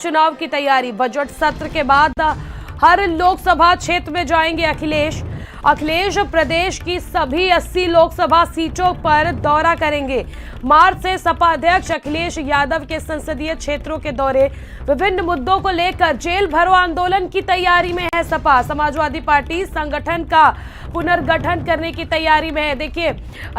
चुनाव की तैयारी। बजट सत्र के बाद हर लोकसभा क्षेत्र में जाएंगे अखिलेश प्रदेश की सभी 80 लोकसभा सीटों पर दौरा करेंगे। मार्च से सपा अध्यक्ष अखिलेश यादव के संसदीय क्षेत्रों के दौरे। विभिन्न मुद्दों को लेकर जेल भरो आंदोलन की तैयारी में है सपा। समाजवादी पार्टी संगठन का पुनर्गठन करने की तैयारी में है। देखिए,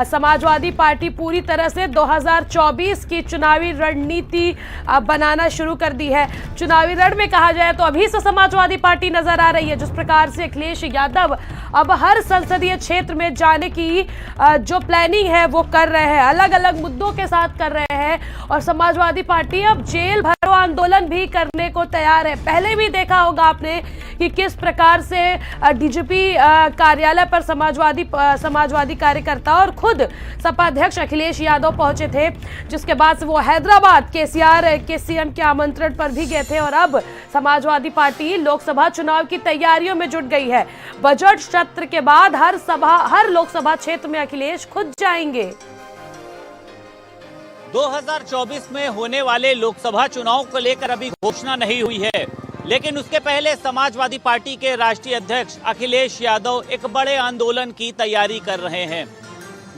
समाजवादी पार्टी पूरी तरह से 2024 की चुनावी रणनीति बनाना शुरू कर दी है। चुनावी रण में कहा जाए तो अभी से समाजवादी पार्टी नजर आ रही है। जिस प्रकार से अखिलेश यादव अब हर संसदीय क्षेत्र में जाने की जो प्लानिंग है वो कर रहे हैं, अलग अलग मुद्दों के साथ कर रहे हैं। और समाजवादी पार्टी अब जेल भरो आंदोलन भी करने को तैयार है। पहले भी देखा होगा आपने कि किस प्रकार से डीजीपी कार्यालय पर समाजवादी कार्यकर्ता और खुद सपा अध्यक्ष अखिलेश यादव पहुंचे थे, जिसके बाद से वो हैदराबाद के सीएम के आमंत्रण पर भी गए थे। और अब समाजवादी पार्टी लोकसभा चुनाव की तैयारियों में जुट गई है। बजट सत्र के बाद हर लोकसभा क्षेत्र में अखिलेश खुद जाएंगे। 2024 में होने वाले लोकसभा चुनाव को लेकर अभी घोषणा नहीं हुई है, लेकिन उसके पहले समाजवादी पार्टी के राष्ट्रीय अध्यक्ष अखिलेश यादव एक बड़े आंदोलन की तैयारी कर रहे हैं।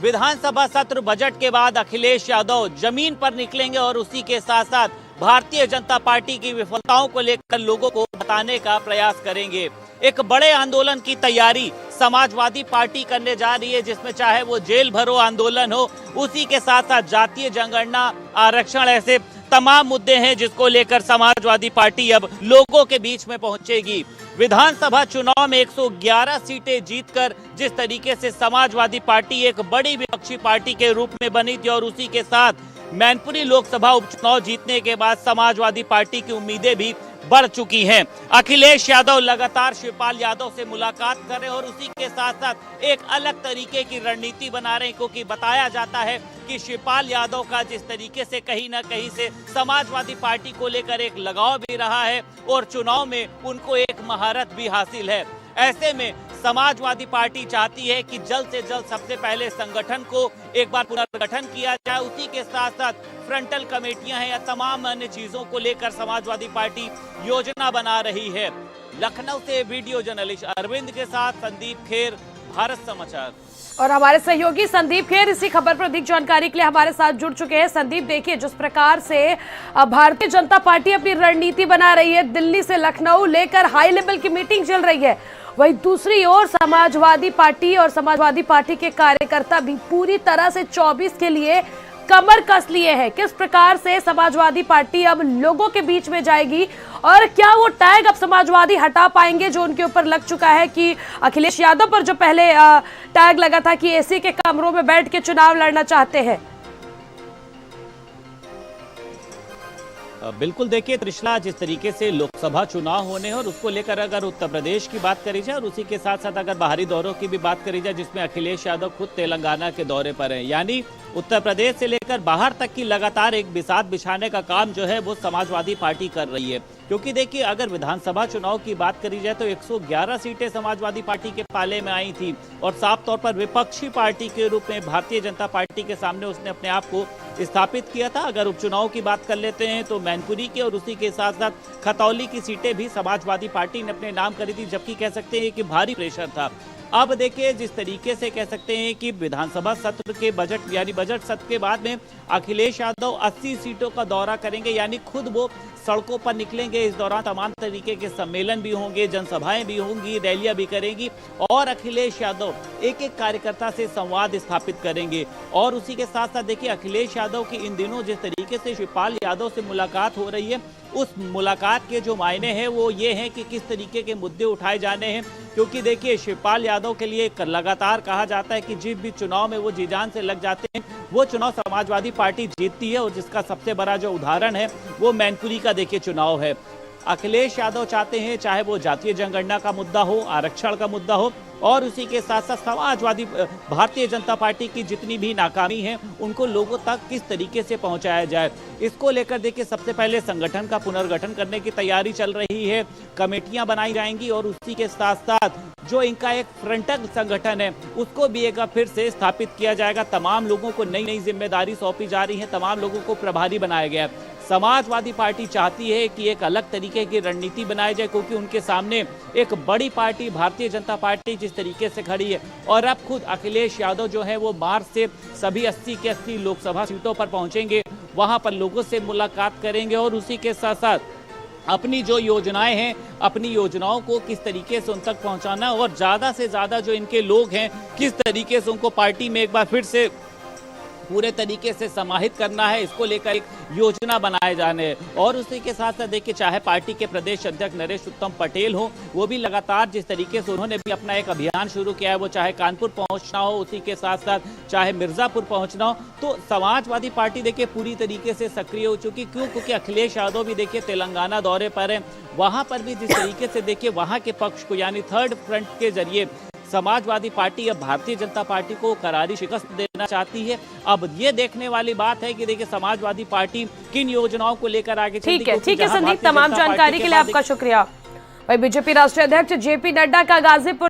विधानसभा सत्र बजट के बाद अखिलेश यादव जमीन पर निकलेंगे और उसी के साथ साथ भारतीय जनता पार्टी की विफलताओं को लेकर लोगों को बताने का प्रयास करेंगे। एक बड़े आंदोलन की तैयारी समाजवादी पार्टी करने जा रही है, जिसमें चाहे वो जेल भरो आंदोलन हो, उसी के साथ साथ जातीय जनगणना, आरक्षण, ऐसे तमाम मुद्दे हैं जिसको लेकर समाजवादी पार्टी अब लोगों के बीच में पहुंचेगी। विधानसभा चुनाव में 111 सीटें जीतकर जिस तरीके से समाजवादी पार्टी एक बड़ी विपक्षी पार्टी के रूप में बनी थी, और उसी के साथ मैनपुरी लोकसभा उपचुनाव जीतने के बाद समाजवादी पार्टी की उम्मीदें भी बढ़ चुकी हैं। अखिलेश यादव लगातार शिवपाल यादव से मुलाकात कर रहे हैं और उसी के साथ साथ एक अलग तरीके की रणनीति बना रहे हैं, क्योंकि बताया जाता है कि शिवपाल यादव का जिस तरीके से कहीं ना कहीं से समाजवादी पार्टी को लेकर एक लगाव भी रहा है और चुनाव में उनको एक महारत भी हासिल है। ऐसे में समाजवादी पार्टी चाहती है कि जल्द से जल्द सबसे पहले संगठन को एक बार पुनर्गठन किया जाए। उसी के साथ साथ फ्रंटल कमेटियां हैं या तमाम अन्य चीजों को लेकर समाजवादी पार्टी योजना बना रही है। लखनऊ से वीडियो जर्नलिस्ट अरविंद के साथ संदीप खेर, भारत समाचार। और हमारे सहयोगी संदीप खेर इसी खबर पर अधिक जानकारी के लिए हमारे साथ जुड़ चुके हैं। संदीप, देखिए, जिस प्रकार से भारतीय जनता पार्टी अपनी रणनीति बना रही है, दिल्ली से लखनऊ लेकर हाई लेवल की मीटिंग चल रही है, वही दूसरी ओर समाजवादी पार्टी के कार्यकर्ता भी पूरी तरह से 24 के लिए कमर कस लिए हैं। किस प्रकार से समाजवादी पार्टी अब लोगों के बीच में जाएगी और क्या वो टैग अब समाजवादी हटा पाएंगे जो उनके ऊपर लग चुका है कि अखिलेश यादव पर जो पहले टैग लगा था कि एसी के कमरों में बैठ के चुनाव लड़ना चाहते हैं? बिल्कुल, देखिए त्रिशला, जिस तरीके से लोकसभा चुनाव होने हैं और उसको लेकर अगर उत्तर प्रदेश की बात करी जाए और उसी के साथ साथ अगर बाहरी दौरों की भी बात करी जाए, जिसमें अखिलेश यादव खुद तेलंगाना के दौरे पर हैं, यानी उत्तर प्रदेश से लेकर बाहर तक की लगातार एक बिसात बिछाने का काम जो है वो समाजवादी पार्टी कर रही है। क्योंकि देखिए, अगर विधानसभा चुनाव की बात करी जाए तो 111 सीटें समाजवादी पार्टी के पाले में आई थी और साफ तौर पर विपक्षी पार्टी के रूप में भारतीय जनता पार्टी के सामने उसने अपने आप को स्थापित किया था। अगर उपचुनाव की बात कर लेते हैं तो मैनपुरी की और उसी के साथ साथ खतौली की सीटें भी समाजवादी पार्टी ने अपने नाम करी थी, जबकि कह सकते हैं कि भारी प्रेशर था। अब देखिए, जिस तरीके से कह सकते हैं कि विधानसभा सत्र के बजट सत्र के बाद में अखिलेश यादव 80 सीटों का दौरा करेंगे, यानी खुद वो सड़कों पर निकलेंगे। इस दौरान तमाम तरीके के सम्मेलन भी होंगे, जनसभाएं भी होंगी, रैलियां भी करेंगी और अखिलेश यादव एक एक कार्यकर्ता से संवाद स्थापित करेंगे। और उसी के साथ साथ देखिए, अखिलेश यादव की इन दिनों जिस तरीके से शिवपाल यादव से मुलाकात हो रही है, उस मुलाकात के जो मायने हैं वो ये हैं कि किस तरीके के मुद्दे उठाए जाने हैं। क्योंकि देखिए, शिवपाल यादव के लिए लगातार कहा जाता है कि जिस भी चुनाव में वो जी जान से लग जाते हैं वो चुनाव समाजवादी पार्टी जीतती है, और जिसका सबसे बड़ा जो उदाहरण है वो मैनपुरी का देखिए चुनाव है। अखिलेश यादव चाहते हैं चाहे वो जातीय जनगणना का मुद्दा हो, आरक्षण का मुद्दा हो, और उसी के साथ साथ समाजवादी भारतीय जनता पार्टी की जितनी भी नाकामी है उनको लोगों तक किस तरीके से पहुंचाया जाए, इसको लेकर देखिए सबसे पहले संगठन का पुनर्गठन करने की तैयारी चल रही है। कमेटियां बनाई जाएंगी और उसी के साथ साथ जो इनका एक फ्रंटल संगठन है उसको भी एक बार फिर से स्थापित किया जाएगा। तमाम लोगों को नई नई जिम्मेदारी सौंपी जा रही है, तमाम लोगों को प्रभारी बनाया गया है। समाजवादी पार्टी चाहती है कि एक अलग तरीके की रणनीति बनाई जाए, क्योंकि उनके सामने एक बड़ी पार्टी भारतीय जनता पार्टी जिस तरीके से खड़ी है, और अब खुद अखिलेश यादव जो है वो मार्च से सभी 80 के 80 लोकसभा सीटों पर पहुंचेंगे, वहां पर लोगों से मुलाकात करेंगे और उसी के साथ साथ अपनी जो योजनाएं हैं, अपनी योजनाओं को किस तरीके से उन तक पहुंचाना और ज्यादा से ज्यादा जो इनके लोग हैं किस तरीके से उनको पार्टी में एक बार फिर से पूरे तरीके से समाहित करना है, इसको लेकर एक योजना बनाए जाने हैं। और उसी के साथ साथ देखिए, चाहे पार्टी के प्रदेश अध्यक्ष नरेश उत्तम पटेल हो, वो भी लगातार जिस तरीके से उन्होंने भी अपना एक अभियान शुरू किया है, वो चाहे कानपुर पहुंचना हो, उसी के साथ साथ चाहे मिर्जापुर पहुंचना हो, तो समाजवादी पार्टी देखिए पूरी तरीके से सक्रिय हो चुकी। क्यों? क्योंकि अखिलेश यादव भी देखिए तेलंगाना दौरे पर है, वहां पर भी जिस तरीके से देखिए वहां के पक्ष को यानी थर्ड फ्रंट के जरिए समाजवादी पार्टी अब भारतीय जनता पार्टी को करारी शिकस्त देना चाहती है। अब ये देखने वाली बात है कि देखिए समाजवादी पार्टी किन योजनाओं को लेकर आगे चलती है। ठीक है संदीप, तमाम जानकारी के लिए आपका शुक्रिया। वही बीजेपी राष्ट्रीय अध्यक्ष जेपी नड्डा का गाजीपुर